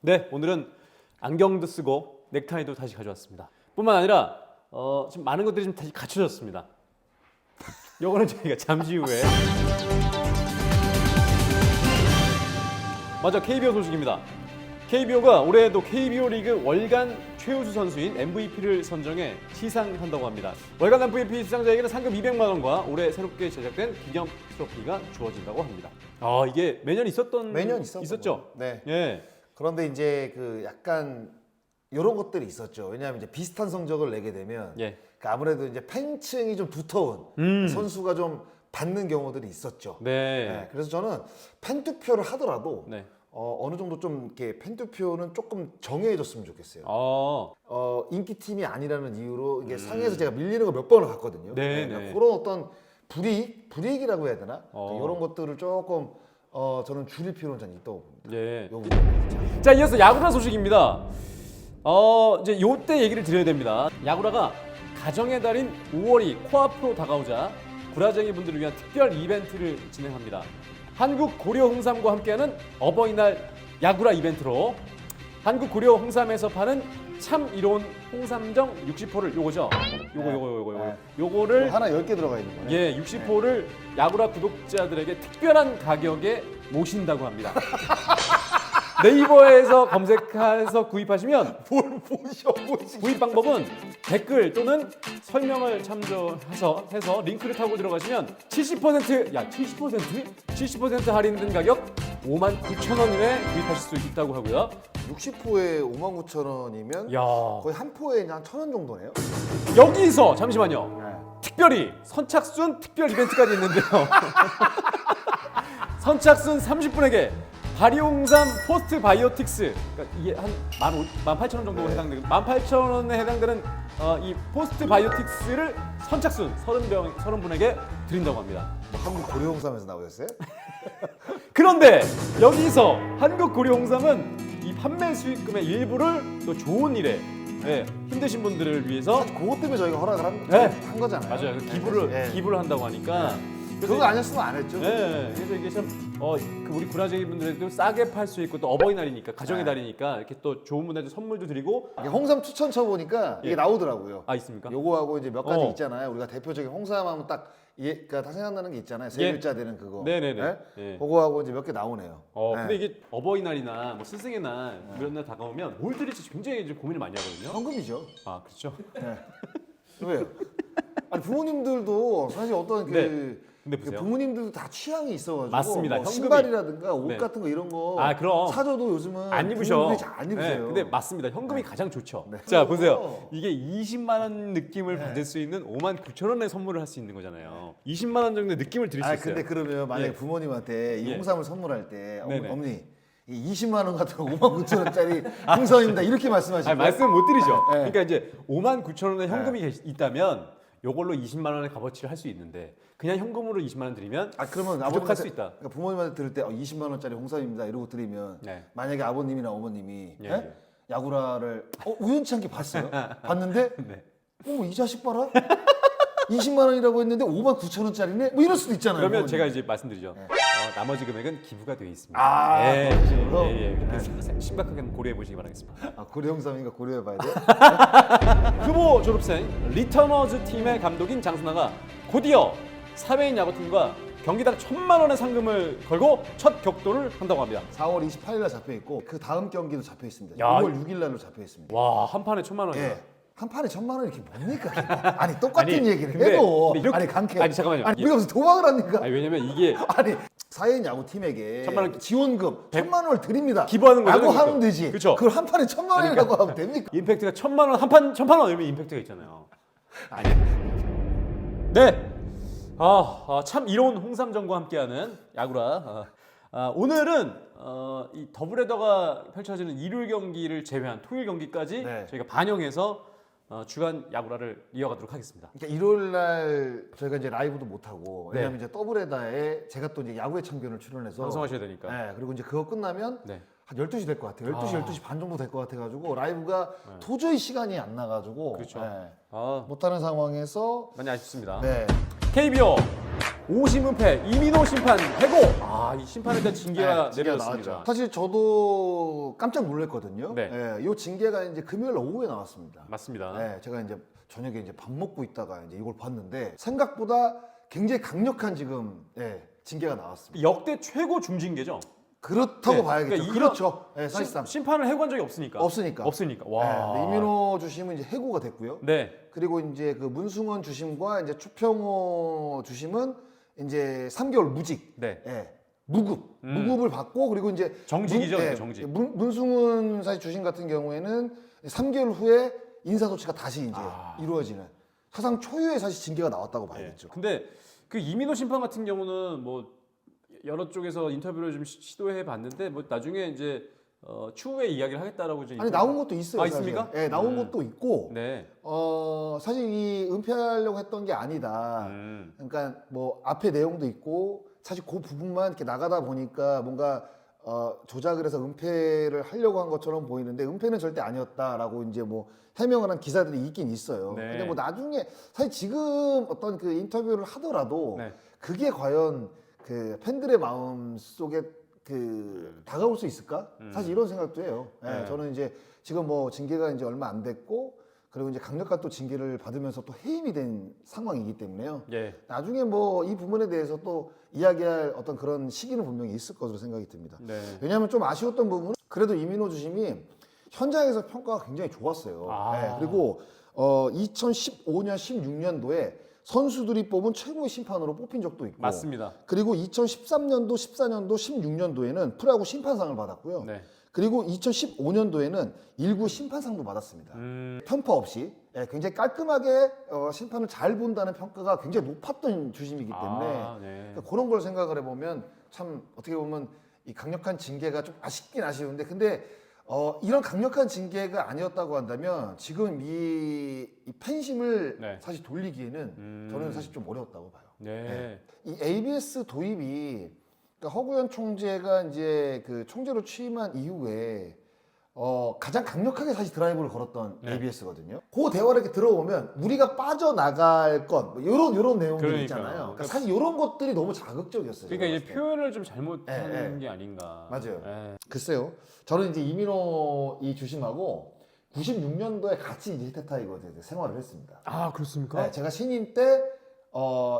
네, 오늘은 안경도 쓰고 넥타이도 다시 가져왔습니다. 뿐만 아니라 지금 많은 것들이 좀 다시 갖춰졌습니다. 요거는 저희가 잠시 후에 먼저 KBO 소식입니다. KBO가 올해에도 KBO 리그 월간 최우수 선수인 MVP를 선정해 시상한다고 합니다. 월간 MVP 수상자에게는 상금 200만 원과 올해 새롭게 제작된 기념 트로피가 주어진다고 합니다. 이게 매년 있었죠? 네. 예. 그런데 이제 그 약간 이런 것들이 있었죠. 왜냐하면 이제 비슷한 성적을 내게 되면 예. 그러니까 아무래도 이제 팬층이 좀 두터운 선수가 좀 받는 경우들이 있었죠. 네. 그래서 저는 팬 투표를 하더라도 네. 어느 정도 좀 이렇게 팬 투표는 조금 정해졌으면 좋겠어요. 인기 팀이 아니라는 이유로 이게 상에서 제가 밀리는 거 몇 번을 봤거든요. 네, 그러니까 네. 그런 어떤 불이익이라고 해야 되나? 어. 이런 것들을 조금 저는 줄일 필요는 전 있다고 봅니다. 예. 요 부분은. 자, 이어서 야구라 소식입니다. 이제 요때 얘기를 드려야 됩니다. 야구라가 가정의 달인 5월이 코앞으로 다가오자 구라쟁이 분들을 위한 특별 이벤트를 진행합니다. 한국 고려 홍삼과 함께하는 어버이날 야구라 이벤트로 한국 고려 홍삼에서 파는 참 이로운 홍삼정 60호를 요거죠. 요거를 하나 10개 들어가 있는 거예요. 예, 60호를 야구라 구독자들에게 특별한 가격에 모신다고 합니다. 네이버에서 검색해서 구입하시면 뭘 보셔. 구입 방법은 댓글 또는 설명을 참조해서 링크를 타고 들어가시면 70% 할인된 가격 59,000원에 구입하실 수 있다고 하고요. 60포에 59,000원이면 야, 거의 한 포에 한 1,000원 정도네요. 여기서 잠시만요. 네. 특별히 선착순 특별 이벤트까지 있는데요. 선착순 30분에게 발효홍삼 포스트 바이오틱스, 그러니까 이게 한 18,000원 정도 해당되는 18,000원에 해당되는 이 포스트 바이오틱스를 선착순 30분에게 드린다고 합니다. 뭐 한국 고려홍삼에서 나오셨어요? 그런데 여기서 한국 고려 홍삼은 이 판매 수익금의 일부를 또 좋은 일에 힘드신 분들을 위해서 그것 때문에 저희가 허락을 한 거잖아요. 맞아요. 네. 기부를 한다고 하니까 그거 아니었으면 안 했죠. 네, 그래서 이게 참 그 우리 구라쟁이 분들에도 싸게 팔 수 있고 또 어버이날이니까 가정의 달이니까 이렇게 또 좋은 분들한테 선물도 드리고. 이게 홍삼 추천 쳐보니까 이게 나오더라고요. 있습니까? 요거하고 이제 몇 가지 있잖아요. 우리가 대표적인 홍삼하면 딱 그러니까 다 생각나는 게 있잖아요. 세 글자 되는 그거. 네네네. 네? 그거하고 이제 몇 개 나오네요. 근데 이게 어버이날이나 뭐 스승의 날 이런 날 다가오면 뭘 드릴지 굉장히 좀 고민을 많이 하거든요. 현금이죠. 아, 그렇죠. 네. 왜요? 아니 부모님들도 사실 어떤 근데 보세요. 부모님들도 다 취향이 있어가지고 맞습니다. 뭐 현금이- 신발이라든가 옷 네. 같은 거 이런 거 그럼 사줘도 요즘은 안 입으셔. 부모님들이 잘 안 입으세요. 근데 맞습니다. 현금이 가장 좋죠. 네. 자, 보세요. 이게 20만 원 느낌을 받을 수 있는 59,000원의 선물을 할 수 있는 거잖아요. 20만 원 정도의 느낌을 드릴 수 있어요. 근데 그러면 만약에 부모님한테 이 예. 홍삼을 선물할 때 네네. 어머니 이 20만 원 같은 거 59,000원짜리 홍삼입니다 이렇게 말씀하시고 말씀을 못 드리죠. 네. 그러니까 이제 59,000원의 현금이 있다면 요걸로 20만 원의 값어치를 할 수 있는데 그냥 현금으로 20만 원 드리면 그러면 부족할 수 있다. 그러니까 부모님한테 들을 때 20만 원짜리 홍삼입니다 이러고 드리면 네. 만약에 아버님이나 어머님이 예. 야구라를 우연치 않게 봤어요. 봤는데 네. 이 자식 봐라. 20만 원이라고 했는데 59,000원짜리네. 뭐 이럴 수도 있잖아요. 그러면 부모님. 제가 이제 말씀드리죠. 나머지 금액은 기부가 되어 있습니다. 그렇죠. 그렇게 심각하게 고려해 보시기 바라겠습니다. 고려 홍삼이니까 고려해 봐야 돼요. 후보 졸업생 리터너즈 팀의 감독인 장순아가 곧이어 사회인 야구팀과 경기당 1,000만 원의 상금을 걸고 첫 격돌을 한다고 합니다. 4월 28일 날 잡혀 있고 그 다음 경기도 잡혀 있습니다. 야. 6월 6일 날로 잡혀 있습니다. 와, 한 판에 1,000만 원이야. 예. 한 판에 1,000만 원 이렇게 뭡니까? 아니 똑같은 아니, 얘기를 근데 해도 이렇게- 아니 강캐. 아니, 잠깐만요. 아니 우리가 무슨 도박을 합니까? 왜냐면 이게 아니 사회인 야구 팀에게 1,000만 원 지원금 1,000만 원을 드립니다. 기부하는 거잖아요, 라고 하면 그러니까. 되지. 그쵸? 그걸 한 판에 1,000만 원이라고 하면 됩니까? 임팩트가 1,000만 원, 한 판 1,000만 원 이러면 임팩트가 있잖아요. 아니. 네. 참 이로운 홍삼정과 함께하는 야구라. 오늘은 이 더블헤더가 펼쳐지는 일요일 경기를 제외한 토요일 경기까지 네. 저희가 반영해서 주간 야구라를 이어가도록 하겠습니다. 그러니까 일요일 날 저희가 이제 라이브도 못 하고 왜냐면 네. 이제 더블헤다에 제가 또 이제 야구의 참견을 출연해서 방송하셔야 되니까. 네, 그리고 이제 그거 끝나면 네. 한 12시 될 것 같아요. 12시, 12시 반 정도 될 것 같아가지고 라이브가 도저히 시간이 안 나가지고 그렇죠. 네, 아, 못하는 상황에서 많이 아쉽습니다. 네. KBO 오심 은폐, 이민호 심판 해고. 이 심판에 대한 징계가 징계가 내려졌습니다. 나왔죠. 사실 저도 깜짝 놀랐거든요. 네. 이 징계가 이제 금요일 오후에 나왔습니다. 맞습니다. 제가 이제 저녁에 이제 밥 먹고 있다가 이제 이걸 봤는데 생각보다 굉장히 강력한 지금 징계가 나왔습니다. 역대 최고 중징계죠. 그렇다고 네. 봐야겠죠. 그러니까 그렇죠. 사실상 심판을 해고한 적이 없으니까. 없으니까. 와. 네, 이민호 주심은 이제 해고가 됐고요. 네. 그리고 이제 그 문승원 주심과 이제 추평호 주심은 이제 3개월 무직. 네. 무급을 받고 그리고 이제 정직이죠, 정직. 문승훈 사실 주심 같은 경우에는 3개월 후에 인사조치가 다시 이제 이루어지는 사상 초유의 사실 징계가 나왔다고 봐야겠죠. 근데 그 이민호 심판 같은 경우는 뭐 여러 쪽에서 인터뷰를 좀 시도해 봤는데 뭐 나중에 이제 추후에 이야기를 하겠다라고 이제 아니 나온 것도 있어요. 사실. 있습니까? 네, 나온 것도 있고. 네. 사실 이 은폐하려고 했던 게 아니다. 그러니까 뭐 앞에 내용도 있고 사실 그 부분만 이렇게 나가다 보니까 뭔가 조작을 해서 은폐를 하려고 한 것처럼 보이는데 은폐는 절대 아니었다라고 이제 뭐 해명을 한 기사들이 있긴 있어요. 네. 근데 뭐 나중에 사실 지금 어떤 그 인터뷰를 하더라도 네. 그게 과연 그 팬들의 마음 속에 그 다가올 수 있을까? 사실 이런 생각도 해요. 네. 저는 이제 지금 뭐 징계가 이제 얼마 안 됐고 그리고 이제 강력한 또 징계를 받으면서 또 해임이 된 상황이기 때문에요. 예. 나중에 뭐 이 부분에 대해서 또 이야기할 어떤 그런 시기는 분명히 있을 것으로 생각이 듭니다. 네. 왜냐하면 좀 아쉬웠던 부분은 그래도 이민호 주심이 현장에서 평가가 굉장히 좋았어요. 그리고 2015년, 16년도에 선수들이 뽑은 최고의 심판으로 뽑힌 적도 있고 맞습니다. 그리고 2013년도, 14년도, 16년도에는 프로야구 심판상을 받았고요. 네. 그리고 2015년도에는 일구 심판상도 받았습니다. 편파 없이 굉장히 깔끔하게 심판을 잘 본다는 평가가 굉장히 높았던 주심이기 때문에 네. 그러니까 그런 걸 생각을 해보면 참 어떻게 보면 이 강력한 징계가 좀 아쉽긴 아쉬운데 근데 이런 강력한 징계가 아니었다고 한다면 지금 이 팬심을 네. 사실 돌리기에는 저는 사실 좀 어려웠다고 봐요. 네. 이 ABS 도입이 그러니까 허구현 총재가 이제 그 총재로 취임한 이후에 가장 강력하게 사실 드라이브를 걸었던 네. ABS거든요. 그 대화를 이렇게 들어보면 우리가 빠져나갈 것, 뭐 이런 내용들이 있잖아요. 그러니까 사실 이런 것들이 너무 자극적이었어요. 그러니까 이제 제가 봤을 때. 표현을 좀 잘못한 게 아닌가. 맞아요. 예. 글쎄요. 저는 이제 이민호 이 주심하고 96년도에 같이 이제 히트타이거즈에서 생활을 했습니다. 그렇습니까? 네, 제가 신인 때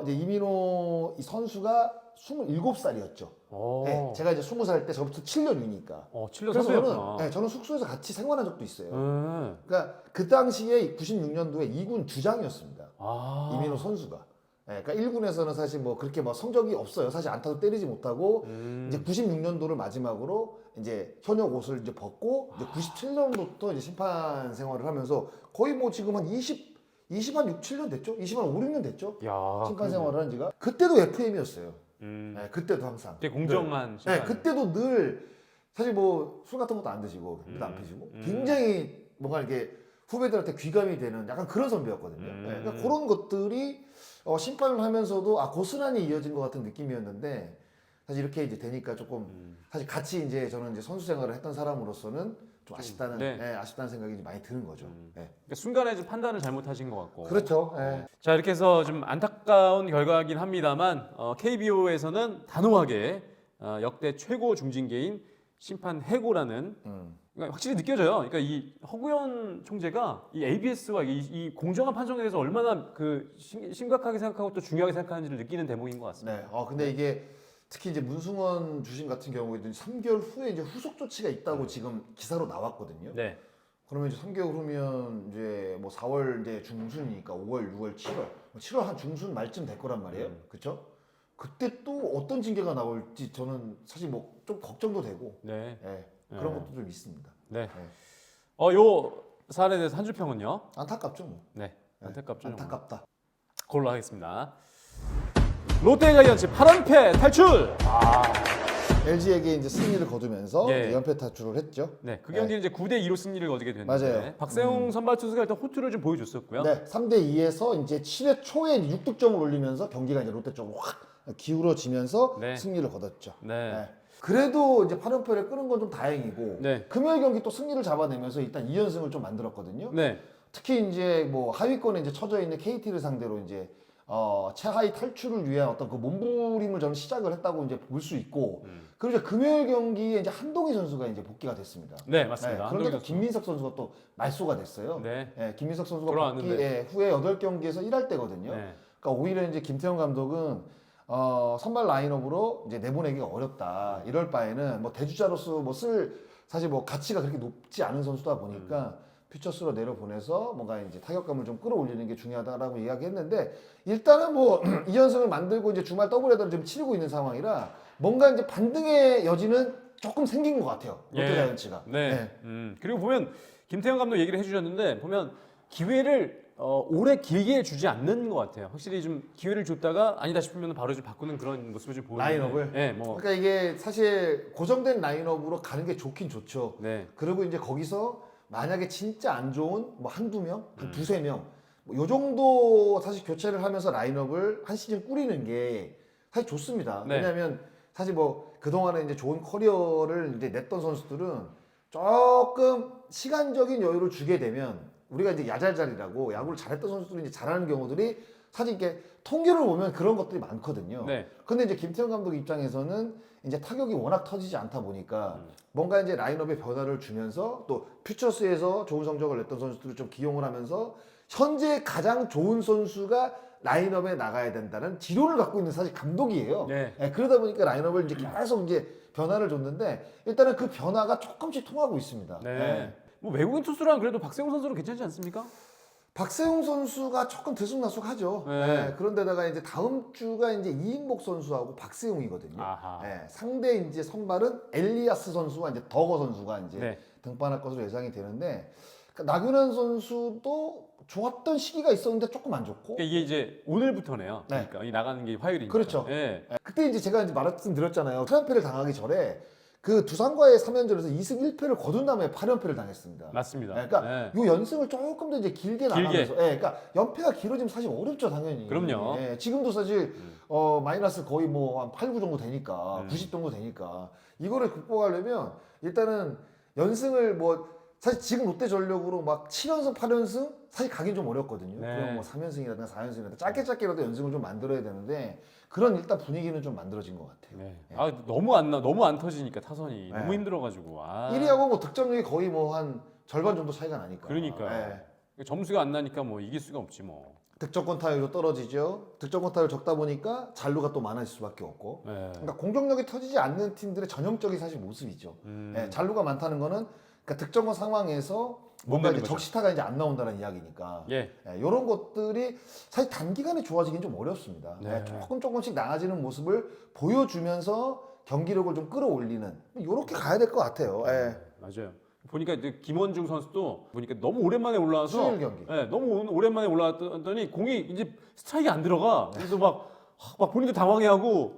이제 이민호 이 선수가 27살이었죠. 네, 제가 이제 20살 때 저부터 7년 위니까. 7년 그래서 선배였구나. 저는 숙소에서 같이 생활한 적도 있어요. 그러니까 그 당시에 96년도에 2군 주장이었습니다. 이민호 선수가. 그러니까 1군에서는 사실 뭐 그렇게 뭐 성적이 없어요. 사실 안타도 때리지 못하고 이제 96년도를 마지막으로 이제 현역 옷을 이제 벗고 이제 97년부터 이제 심판 생활을 하면서 거의 뭐 지금 한 20한 6, 7년 됐죠? 20한 5, 6년 됐죠? 야, 심판 생활을 한 지가. 그때도 FM이었어요. 그때도 항상. 되게 공정한 심판. 그때도 늘 사실 뭐 술 같은 것도 안 드시고 물도 안 피시고 굉장히 뭔가 이렇게 후배들한테 귀감이 되는 약간 그런 선배였거든요. 그러니까 그런 것들이 심판을 하면서도 고스란히 이어진 것 같은 느낌이었는데 사실 이렇게 이제 되니까 조금 사실 같이 이제 저는 이제 선수 생활을 했던 사람으로서는 좀 아쉽다는 아쉽다는 생각이 이제 많이 드는 거죠. 그러니까 순간에 좀 판단을 잘못하신 것 같고. 그렇죠. 자, 이렇게 해서 좀 안타까운 결과이긴 합니다만 KBO에서는 단호하게 역대 최고 중징계인 심판 해고라는 그러니까 확실히 느껴져요. 그러니까 이 허구현 총재가 이 ABS와 이 공정한 판정에 대해서 얼마나 그 심각하게 생각하고 또 중요하게 생각하는지를 느끼는 대목인 것 같습니다. 네. 근데 이게 특히 이제 문승원 주심 같은 경우에도 3개월 후에 이제 후속 조치가 있다고 지금 기사로 나왔거든요. 네. 그러면 이제 3개월 후면 이제 뭐 4월 이제 중순이니까 5월, 6월, 7월, 7월 한 중순 말쯤 될 거란 말이에요. 그렇죠? 그때 또 어떤 징계가 나올지 저는 사실 뭐 좀 걱정도 되고 그런 것도 좀 있습니다. 네. 요 사안에 대해서 한 줄 평은요? 안타깝죠, 뭐. 네. 안타깝죠. 안타깝다. 그걸로 하겠습니다. 롯데자이언츠 8연패 탈출. LG에게 이제 승리를 거두면서 이제 연패 탈출을 했죠. 네, 그 경기는 이제 9대2로 승리를 거두게 됐는데 맞아요. 박세웅 선발 투수가 일단 호투를 좀 보여줬었고요. 네, 3대2에서 이제 7회 초에 6득점을 올리면서 경기가 이제 롯데 쪽으로 확 기울어지면서 승리를 거뒀죠. 그래도 이제 8연패를 끄는 건 좀 다행이고 금요일 경기 또 승리를 잡아내면서 일단 2연승을 좀 만들었거든요. 특히 이제 뭐 하위권에 이제 처져 있는 KT를 상대로 이제 최하위 탈출을 위한 어떤 그 몸부림을 저는 시작을 했다고 이제 볼 수 있고 그리고 이제 금요일 경기에 이제 한동희 선수가 이제 복귀가 됐습니다. 네, 맞습니다. 그런데 또 한동희 김민석 선수가 또 말소가 됐어요. 네. 김민석 선수가 돌아왔는데. 복귀 후에 8경기에서 1할 때거든요. 네. 그러니까 오히려 이제 김태형 감독은 선발 라인업으로 이제 내보내기가 어렵다. 이럴 바에는 뭐 대주자로서 뭐 사실 뭐 가치가 그렇게 높지 않은 선수다 보니까 퓨처스로 내려보내서 뭔가 이제 타격감을 좀 끌어올리는 게 중요하다라고 이야기했는데 일단은 뭐 2연승을 만들고 이제 주말 더블헤더를 좀 치르고 있는 상황이라 뭔가 이제 반등의 여지는 조금 생긴 것 같아요. 롯데 자이언츠가. 네. 그리고 보면 김태형 감독 얘기를 해주셨는데 보면 기회를 오래 길게 주지 않는 것 같아요. 확실히 좀 기회를 줬다가 아니다 싶으면 바로 좀 바꾸는 그런 모습을 좀 보이는 라인업을. 네, 뭐. 그러니까 이게 사실 고정된 라인업으로 가는 게 좋긴 좋죠. 네. 그리고 이제 거기서 만약에 진짜 안 좋은 뭐 한두 명, 한 두세 명, 요 정도 사실 교체를 하면서 라인업을 한 시즌 꾸리는 게 사실 좋습니다. 네. 왜냐하면 사실 뭐 그동안에 이제 좋은 커리어를 이제 냈던 선수들은 조금 시간적인 여유를 주게 되면 우리가 이제 야잘잘이라고 야구를 잘했던 선수들이 이제 잘하는 경우들이 사실 이렇게 통계를 보면 그런 것들이 많거든요. 네. 근데 이제 김태형 감독 입장에서는 이제 타격이 워낙 터지지 않다 보니까 뭔가 이제 라인업에 변화를 주면서 또 퓨처스에서 좋은 성적을 냈던 선수들을 좀 기용을 하면서 현재 가장 좋은 선수가 라인업에 나가야 된다는 지론을 갖고 있는 사실 감독이에요. 네. 그러다 보니까 라인업을 이제 계속 이제 변화를 줬는데 일단은 그 변화가 조금씩 통하고 있습니다. 네. 뭐 외국인 투수랑 그래도 박세웅 선수는 괜찮지 않습니까? 박세웅 선수가 조금 들쑥날쑥하죠. 네. 그런데다가 이제 다음 주가 이제 이인복 선수하고 박세웅이거든요. 아하. 상대 이제 선발은 엘리아스 선수와 이제 더거 선수가 이제 네. 등판할 것으로 예상이 되는데 그러니까 나균환 선수도 좋았던 시기가 있었는데 조금 안 좋고. 그러니까 이게 이제 오늘부터네요. 네. 그러니까 이 나가는 게 화요일이니까. 그렇죠. 네. 그때 이제 제가 이제 말씀드렸잖아요. 8연패를 당하기 전에 그 두산과의 3연전에서 2승 1패를 거둔 다음에 8연패를 당했습니다. 맞습니다. 그러니까 네. 요 연승을 조금 더 이제 길게 나가면서, 그러니까 연패가 길어지면 사실 어렵죠, 당연히. 그럼요. 지금도 사실 마이너스 거의 뭐 한 8, 9 정도 되니까, 90 정도 되니까 이거를 극복하려면 일단은 연승을 뭐 사실 지금 롯데전력으로 막 7연승, 8연승 사실 가긴 좀 어렵거든요. 네. 그럼 뭐 3연승이라든가 4연승이라든가 짧게라도 연승을 좀 만들어야 되는데 그런 일단 분위기는 좀 만들어진 것 같아요. 네. 아 너무 안 터지니까 타선이 네. 너무 힘들어가지고. 1위하고 뭐 득점력이 거의 뭐 한 절반 정도 차이가 나니까. 그러니까 점수가 안 나니까 뭐 이길 수가 없지 뭐. 득점권 타율도 떨어지죠. 득점권 타율 적다 보니까 잔루가 또 많아질 수밖에 없고. 네. 그러니까 공격력이 터지지 않는 팀들의 전형적인 사실 모습이죠. 잔루가 많다는 거는 그러니까 득점권 상황에서 뭔가 이제 적시타가 이제 안 나온다는 이야기니까. 이런 것들이 사실 단기간에 좋아지긴 좀 어렵습니다. 네. 조금씩 나아지는 모습을 보여주면서 경기력을 좀 끌어올리는 이렇게 가야 될 것 같아요. 맞아요. 보니까 이제 김원중 선수도 보니까 너무 오랜만에 올라와서 수요일 경기. 너무 오랜만에 올라왔더니 공이 이제 스트라이크 안 들어가. 그래서 막 본인도 당황해하고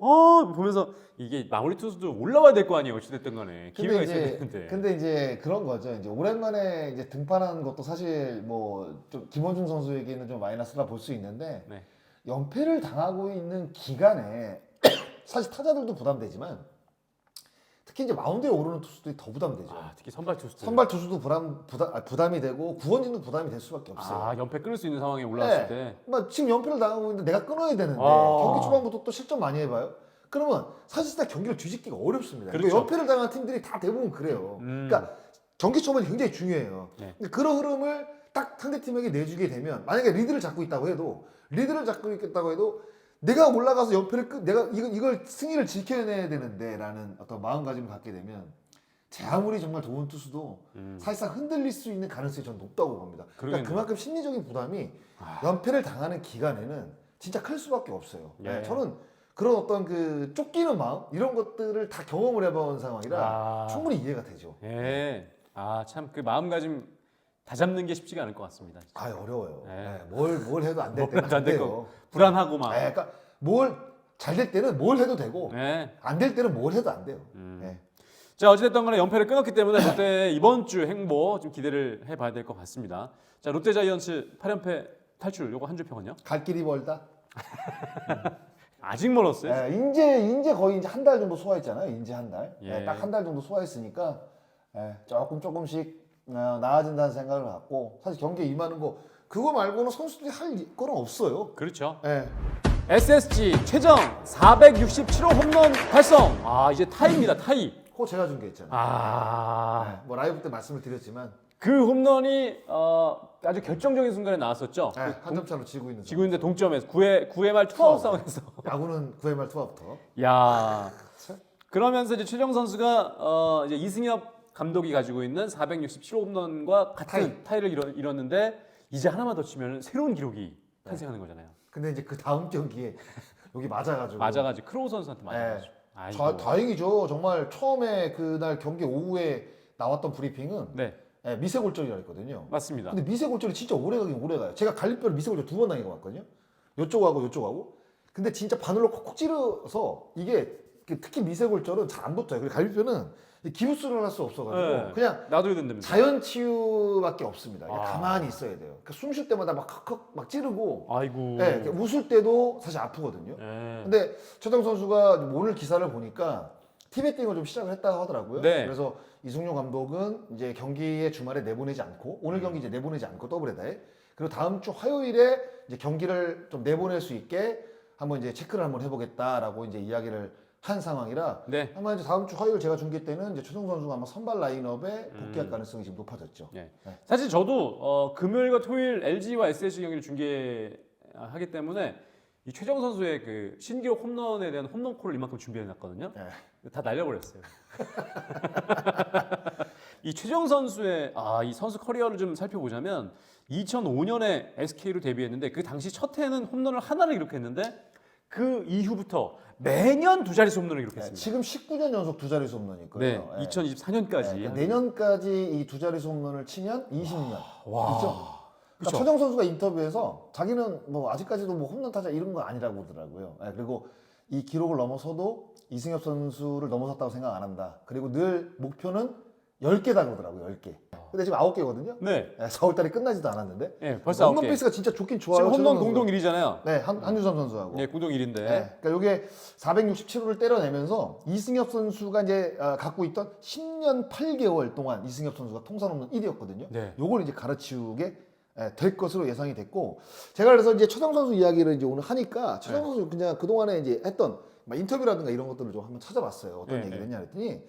보면서 이게 마무리 투수도 올라와야 될 거 아니에요. 어찌됐든 간에 기회가 있어야 되는데. 근데 이제 그런 거죠. 이제 오랜만에 이제 등판한 것도 사실 뭐 좀 김원중 선수에게는 좀 마이너스라 볼 수 있는데 네. 연패를 당하고 있는 기간에 사실 타자들도 부담되지만 특히 이제 마운드에 오르는 투수들이 더 부담되죠. 특히 선발 투수들. 선발 투수도 부담이 되고 구원진도 부담이 될 수밖에 없어요. 연패 끊을 수 있는 상황에 올라왔을 때. 지금 연패를 당하고 있는데 내가 끊어야 되는데 경기 초반부터 또 실점 많이 해봐요. 그러면 사실상 경기를 뒤집기가 어렵습니다. 그렇죠. 연패를 당한 팀들이 다 대부분 그래요. 그러니까 경기 초반이 굉장히 중요해요. 네. 근데 그런 흐름을 딱 상대팀에게 내주게 되면 만약에 리드를 잡고 있다고 해도 내가 올라가서 연패를 내가 이걸 승리를 지켜내야 되는데라는 어떤 마음가짐을 갖게 되면 제 아무리 정말 좋은 투수도 사실상 흔들릴 수 있는 가능성이 전 높다고 봅니다. 그러니까 그만큼 심리적인 부담이 연패를 당하는 기간에는 진짜 클 수밖에 없어요. 저는 그런 어떤 그 쫓기는 마음 이런 것들을 다 경험을 해본 상황이라 충분히 이해가 되죠. 참 그 마음가짐 다 잡는 게 쉽지가 않을 것 같습니다. 진짜. 어려워요. 뭘 해도 안 될 때는 안 돼요. 불안하고 막. 그러니까 뭘 잘 될 때는 뭘 해도 되고 안 될 때는 뭘 해도 안 돼요. 자 어찌됐든 간에 연패를 끊었기 때문에 롯데 이번 주 행보 좀 기대를 해봐야 될 것 같습니다. 자 롯데 자이언츠 8연패 탈출 요거 한 줄 평은요? 갈 길이 멀다. 아직 멀었어요? 이제 거의 이제 한 달 정도 소화했잖아요. 이제 한 달. 예. 딱 한 달 정도 소화했으니까 조금씩 나아진다는 생각을 갖고 사실 경기에 임하는 거 그거 말고는 선수들이 할 거는 없어요. 그렇죠. 예. SSG 최정 467호 홈런 달성. 아 이제 타이입니다. 타이. 그거 제가 중계했잖아요. 아. 뭐 라이브 때 말씀을 드렸지만 그 홈런이 아주 결정적인 순간에 나왔었죠. 한 점 차로 지고 있는 지고 있는데 동점에서 9회 말 투아웃 상황에서. 야구는 9회 말 투아부터. 야. 그러면서 이제 최정 선수가 이제 이승엽 감독이 가지고 있는 467호 홈런과 같은 타이를 이뤘는데 이제 하나만 더 치면 새로운 기록이 탄생하는 거잖아요. 근데 이제 그 다음 경기에 여기 맞아가지고 크로우 선수한테 맞아가지고. 다행이죠. 정말 처음에 그날 경기 오후에 나왔던 브리핑은 네. 미세골절이라 했거든요. 맞습니다. 근데 미세골절이 진짜 오래 가긴 오래 가요. 제가 갈비뼈를 미세골절 2번 당해 봤거든요. 요쪽하고 요쪽하고. 근데 진짜 바늘로 콕콕 찌르서 이게 특히 미세골절은 잘 안 붙어요. 그리고 갈비뼈는 기부스를 할 수 없어가지고 네. 그냥 놔둬야 된다면서. 자연 치유밖에 없습니다. 그냥 아. 가만히 있어야 돼요. 그러니까 숨 쉴 때마다 막 컥컥 막 찌르고 아이고. 네, 웃을 때도 사실 아프거든요. 네. 근데 최정 선수가 오늘 기사를 보니까 티베팅을 좀 시작을 했다고 하더라고요. 네. 그래서 이승용 감독은 이제 경기에 주말에 내보내지 않고 오늘 경기 이제 내보내지 않고 더블헤더에 그리고 다음 주 화요일에 이제 경기를 좀 내보낼 수 있게 한번 이제 체크를 한번 해보겠다라고 이제 이야기를 한 상황이라 네. 아마 이제 다음 주 화요일 제가 중계 때는 이제 최정 선수가 아마 선발 라인업에 복귀할 가능성이 지금 높아졌죠. 네. 네. 사실 저도 금요일과 토요일 LG와 SSG 경기를 중계하기 때문에 이 최정 선수의 그 신기록 홈런에 대한 홈런콜을 이만큼 준비해놨거든요. 네. 다 날려버렸어요. 이 최정 선수의 이 선수 커리어를 좀 살펴보자면 2005년에 SK로 데뷔했는데 그 당시 첫 해는 홈런을 하나를 기록했는데 그 이후부터 매년 두 자릿수 홈런을 기록했습니다. 지금 19년 연속 두 자릿수 홈런일 네, 거예요. 2024년까지. 내년까지 이 두 자릿수 홈런을 치면 20년. 와. 그렇죠? 그쵸. 최정 선수가 인터뷰에서 자기는 뭐 아직까지도 뭐 홈런 타자 이런 거 아니라고 하더라고요. 그리고 이 기록을 넘어서도 이승엽 선수를 넘어섰다고 생각 안 한다. 그리고 늘 목표는 10개다 그러더라고요. 10개. 근데 지금 9개거든요. 네. 4월달에 끝나지도 않았는데. 네, 벌써 홈런 9개. 페이스가 진짜 좋긴 좋아요. 지금 홈런 최정 선수가. 공동 1위잖아요. 네, 한유섬 선수하고. 네, 공동 1위인데. 네, 그러니까 이게 467호를 때려내면서 이승엽 선수가 이제 갖고 있던 10년 8개월 동안 이승엽 선수가 통산 홈런 1위였거든요. 네. 요걸 이제 갈아치우게 될 것으로 예상이 됐고, 제가 그래서 이제 최정 선수 이야기를 이제 오늘 하니까 최정 선수 그냥 그 동안에 이제 했던 막 인터뷰라든가 이런 것들을 좀 한번 찾아봤어요. 어떤 네, 얘기를 했냐 그랬더니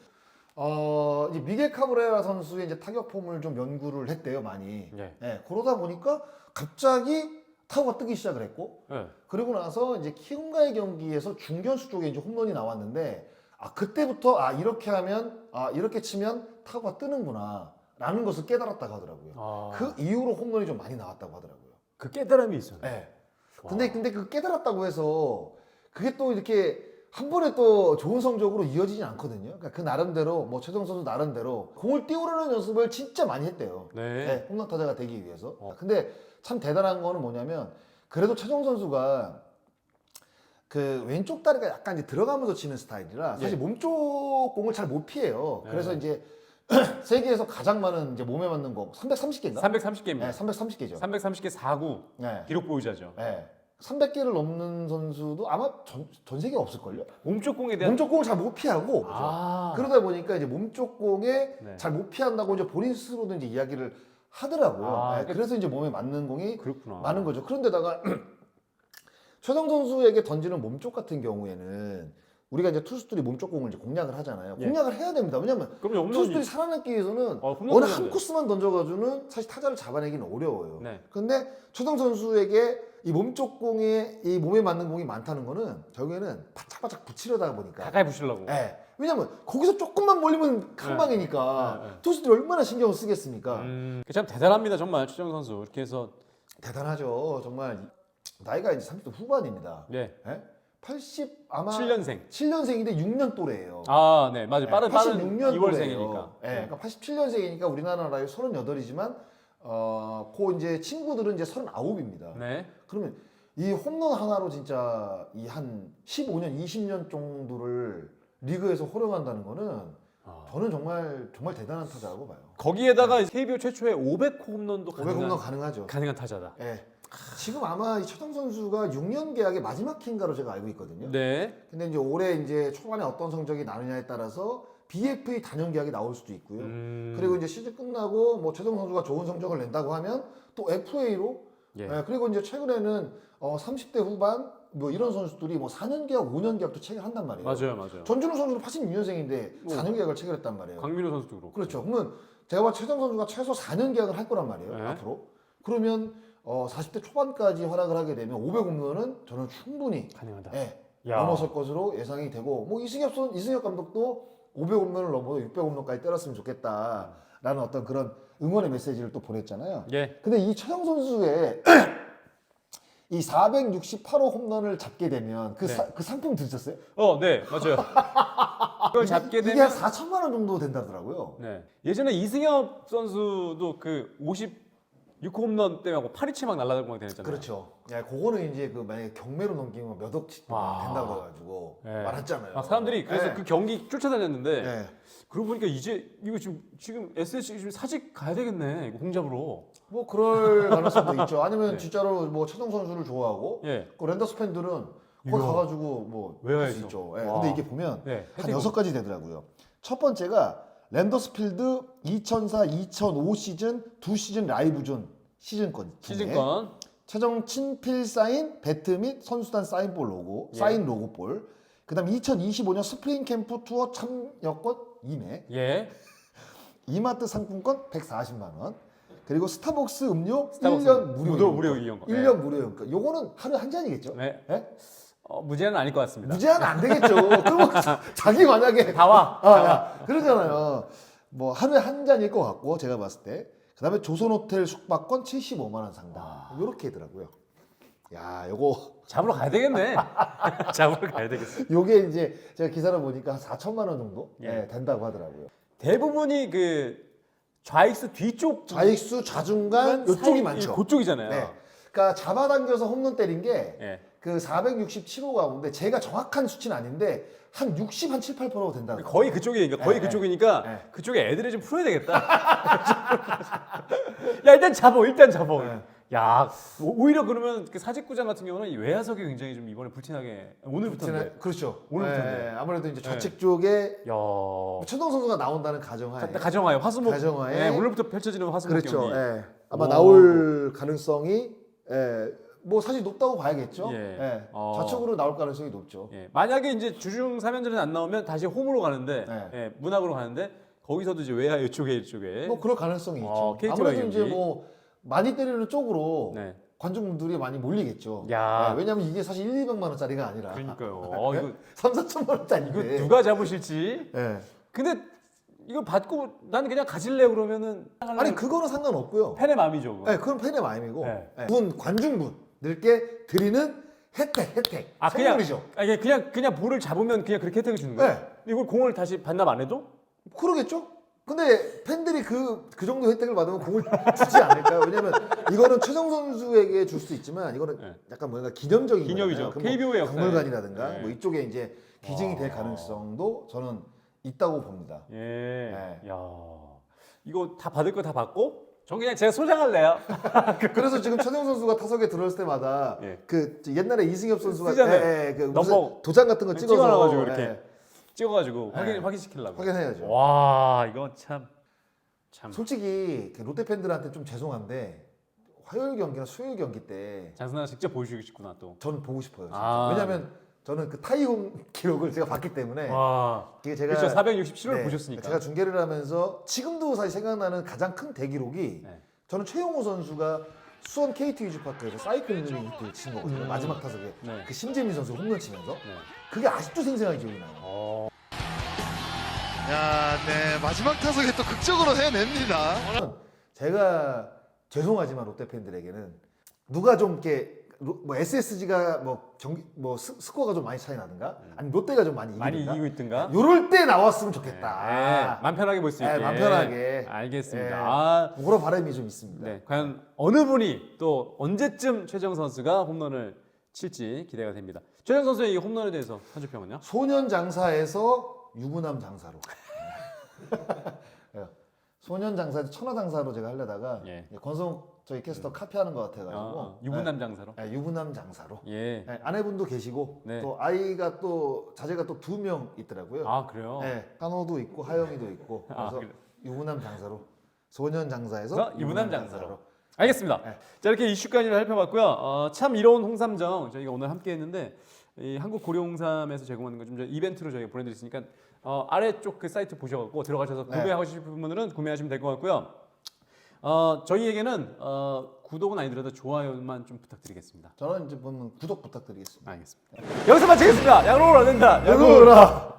이제 미겔 카브레라 선수의 이제 타격 폼을 좀 연구를 했대요 많이. 네. 그러다 보니까 갑자기 타구가 뜨기 시작을 했고. 네. 그리고 나서 이제 키움과의 경기에서 중견수 쪽에 이제 홈런이 나왔는데 그때부터 이렇게 하면 이렇게 치면 타구가 뜨는구나라는 것을 깨달았다고 하더라고요. 그 이후로 홈런이 좀 많이 나왔다고 하더라고요. 그 깨달음이 있어요. 네. 근데 그 깨달았다고 해서 그게 또 이렇게 한 번에 또 좋은 성적으로 이어지진 않거든요. 그러니까 그 나름대로 뭐 최정 선수 나름대로 공을 띄우려는 연습을 진짜 많이 했대요. 네. 홈런 타자가 되기 위해서. 근데 참 대단한 거는 뭐냐면 그래도 최정 선수가 그 왼쪽 다리가 약간 이제 들어가면서 치는 스타일이라 사실 몸쪽 공을 잘 못 피해요. 그래서 이제 세계에서 가장 많은 이제 몸에 맞는 공 330개인가? 330개입니다. 네, 330개죠. 330개 4구 네. 기록 보유자죠. 네. 300개를 넘는 선수도 아마 전 세계에 없을걸요? 몸쪽 공에 대한 몸쪽 공을 잘 못 피하고 그러다 보니까 이제 몸쪽 공에 잘 못 피한다고 이제 본인 스스로도 이제 이야기를 하더라고요. 그래서 이제 몸에 맞는 공이 그렇구나. 많은 거죠. 그런데다가 최정 선수에게 던지는 몸쪽 같은 경우에는 우리가 이제 투수들이 몸쪽 공을 이제 공략을 하잖아요. 공략을 해야 됩니다. 왜냐면 그럼 투수들이 살아남기 위해서는 홈런 어느 한 코스만 던져가지고는 사실 타자를 잡아내기는 어려워요. 근데 최정 선수에게 이 몸쪽 공에 이 몸에 맞는 공이 많다는 거는 결국에는 바짝바짝 붙이려다 보니까 가까이 부시려고. 왜냐면 거기서 조금만 몰리면 한 방이니까 투수들이 얼마나 신경을 쓰겠습니까? 참 대단합니다 정말 최정 선수. 이렇게 해서 대단하죠. 정말 나이가 이제 30대 후반입니다. 네. 80 아마 7년생. 7년생인데 6년 또래예요. 네 맞아요. 빠른 86년 2월생이니까. 그러니까 87년생이니까 우리나라 나이 38이지만 그 이제 친구들은 이제 39입니다. 네. 그러면 이 홈런 하나로 진짜 이 한 15년, 20년 정도를 리그에서 활용한다는 거는 저는 정말 대단한 타자라고 봐요. 거기에다가 KBO 최초의 500호 홈런도 500 홈런 가능하죠. 가능한 타자다. 네. 지금 아마 이 최정 선수가 6년 계약의 마지막 해인가로 제가 알고 있거든요. 네. 근데 이제 올해 이제 초반에 어떤 성적이 나느냐에 따라서 BFA 단연 계약이 나올 수도 있고요. 그리고 이제 시즌 끝나고 뭐 최정 선수가 좋은 성적을 낸다고 하면 또 FA로 예. 예, 그리고 이제 최근에는 30대 후반 뭐 이런 선수들이 뭐 4년 계약, 5년 계약도 체결한단 말이에요. 맞아요. 전준우 선수도 86년생인데 4년 계약을 체결했단 말이에요. 강민호 선수도 그렇고. 그렇죠. 그러면 제가 봐 최정 선수가 최소 4년 계약을 할 거란 말이에요. 네. 앞으로. 그러면 40대 초반까지 활약을 하게 되면 500홈런은 저는 충분히 가능하다. 예, 야. 넘어설 것으로 예상이 되고 뭐 이승엽 감독도 500홈런을 넘어도 600홈런까지 때렸으면 좋겠다라는 어떤 그런 응원의 메시지를 또 보냈잖아요. 예. 근데 이 최정 선수의 이 468호 홈런을 잡게 되면 그, 네. 그 상품 들으셨어요? 네, 맞아요. 그걸 잡게 이게 되면 한 4천만 원 정도 된다더라고요. 네. 예전에 이승엽 선수도 그 56호 홈런 때문에 8이치 막 날아가고 막 되잖아요. 그렇죠. 야, 그거는 이제 그 만약에 경매로 넘기면 몇 억씩 와. 된다고 해가지고 네. 말했잖아요. 막 사람들이 그래서 네. 그 경기 쫓아다녔는데 네. 그러고 보니까 이제 이거 지금 SSG 지금 사직 가야 되겠네. 이거 홍잡으로. 뭐 그럴 가능성도 있죠. 아니면 네. 진짜로 뭐 최정 선수를 좋아하고 예. 그 랜더스 팬들은 이거 거기 가가지고 뭐 외화에서. 할 수 있죠. 예. 와. 근데 이게 보면 네. 한 6가지 되더라고요. 첫 번째가 랜더스필드 2004-2005 시즌 2시즌 라이브존 시즌권 중에 시즌권. 최정 친필 사인 배트 및 선수단 사인볼 로고, 예. 사인 로고볼. 그다음 2025년 스프링 캠프 투어 참여권 2매, 예. 이마트 상품권 140만 원. 그리고 스타벅스 음료 스타벅스 1년 무료. 무료 이용권. 1년 무료니까 요거는 하루에 한 잔이겠죠? 네. 예? 무제한은 아닐 것 같습니다. 무제한 안 되겠죠. 그러면 자기 만약에 다 와. 야, 그러잖아요. 뭐 하루에 한 잔일 것 같고 제가 봤을 때. 그다음에 조선호텔 숙박권 75만 원 상당. 이렇게 되더라고요. 야, 요거 잡으러 가야 되겠네. 잡으러 가야 되겠어. 요게 이제 제가 기사를 보니까 한 4천만 원 정도 예. 된다고 하더라고요. 대부분이 그 좌익수 뒤쪽 좌익수, 좌중간 요쪽이 많죠. 그쪽이잖아요. 네. 그러니까 잡아당겨서 홈런 때린 게 예. 그 467호 가운데 제가 정확한 수치는 아닌데 한 60, 한 7, 8% 된다. 거의 그쪽이니까 거의 네, 그쪽이니까 네. 그쪽에 애들을 좀 풀어야 되겠다. 야 일단 잡어. 네. 야 오히려 그러면 그 사직구장 같은 경우는 이 외야석이 굉장히 좀 이번에 불티나게 오늘부터인데. 그렇죠. 오늘부터인데. 아무래도 이제 좌측 쪽에 야 최동 선수가 나온다는 가정하에 가정하에 화수목. 가정하에. 네, 오늘부터 펼쳐지는 화수목 그렇죠. 경기. 예. 아마 오. 나올 가능성이 뭐 사실 높다고 봐야겠죠. 예. 예. 어. 좌측으로 나올 가능성이 높죠. 예, 만약에 이제 주중 3연전에 안 나오면 다시 홈으로 가는데 네. 예, 문학으로 가는데 거기서도 이제 외야 이쪽에 뭐 그럴 가능성이 있죠. KT 와 아무래도 이제 경기. 뭐 많이 때리는 쪽으로 네. 관중분들이 많이 몰리겠죠. 야. 예, 왜냐하면 이게 사실 1, 200만 원짜리가 아니라 그러니까요. 이거 3, 4천만 원짜리인데. 이거 누가 잡으실지. 예. 근데 이거 받고 난 그냥 가질래 그러면은 아니 그거는 상관없고요. 팬의 마음이죠. 그거. 네, 그건 팬의 마음이고 네. 관중분들께 드리는 혜택 그냥 선물이죠. 그냥 볼을 잡으면 그냥 그렇게 혜택을 주는 거예요. 네. 이걸 공을 다시 반납 안 해도? 그러겠죠? 근데 팬들이 그 정도 혜택을 받으면 공을 주지 않을까요? 왜냐면 이거는 최정 선수에게 줄 수 있지만 이거는 네. 약간 뭔가 기념적인 기념이죠. 거잖아요. KBO의 역사에. 박물관이라든가 네. 뭐 이쪽에 이제 기증이 될 와. 가능성도 저는 있다고 봅니다. 예. 네. 야. 이거 다 받을 거 다 받고 전 그냥 제가 소장할래요. 그래서 지금 최정 선수가 타석에 들어왔을 때마다 예. 그 옛날에 이승엽 선수가 쓰잖아요. 그 넘버 무슨 도장 같은 거 찍어서 찍어놔가지고 이렇게 예, 찍어가지고 네. 확인시키려고. 확인해야죠. 와 이거 참. 솔직히 롯데 팬들한테 좀 죄송한데 화요일 경기나 수요일 경기 때 장순아 직접 보여주고 싶구나 또. 저는 보고 싶어요. 진짜. 아. 왜냐하면 저는 그 타이홈 기록을 제가 봤기 때문에 와. 이게 제가 그렇죠. 467을 네, 보셨으니까. 제가 중계를 하면서 지금도 사실 생각나는 가장 큰 대기록이 네. 저는 최용호 선수가 수원 KT 위즈파크에서 사이클링 히트를 친 거거든요. 마지막 타석에 네. 그 심재민 선수 홈런 치면서 네. 그게 아직도 생생하게 기억이 나요. 야, 네 마지막 타석에 또 극적으로 해냅니다. 제가 죄송하지만 롯데 팬들에게는 누가 좀 이렇게 뭐 SSG가 뭐 경기 뭐 스코어가 좀 많이 차이 나든가 아니면 롯데가 좀 많이 많이 이기든가 이기고 있든가. 요럴 때 나왔으면 좋겠다. 네. 맘 편하게 볼 수 있게. 네, 맘 편하게. 알겠습니다. 네. 아, 그런 바람이 좀 있습니다. 네. 과연 어느 분이 또 언제쯤 최정 선수가 홈런을 칠지 기대가 됩니다. 최정 선수의 이 홈런에 대해서 한 줄 평은요? 소년 장사에서 유부남 장사로. 예. 소년 장사, 천하 장사로 제가 하려다가 예. 권성 저희 캐스터 카피하는 것 같아가지고 유부남 장사로. 예, 유부남 장사로. 예. 예, 아내분도 계시고 네. 또 아이가 또 자제가 또 2명 있더라고요. 아 그래요? 예, 한호도 있고 하영이도 있고 아, 그래서 그래. 유부남 장사로 소년 장사에서 그래서 유부남 장사로. 알겠습니다. 네. 자, 이렇게 이슈까지 살펴봤고요. 참 이로운 홍삼정 저희가 오늘 함께했는데 이 한국 고려홍삼에서 제공하는 거 좀 이벤트로 저희가 보내드렸으니까 아래쪽 그 사이트 보셔갖고 들어가셔서 네. 구매하고 싶은 분들은 구매하시면 될 것 같고요. 저희에게는 구독은 아니더라도 좋아요만 좀 부탁드리겠습니다. 저는 이제 보면 구독 부탁드리겠습니다. 알겠습니다. 여기서 마치겠습니다. 야구로 안 된다. 야구라.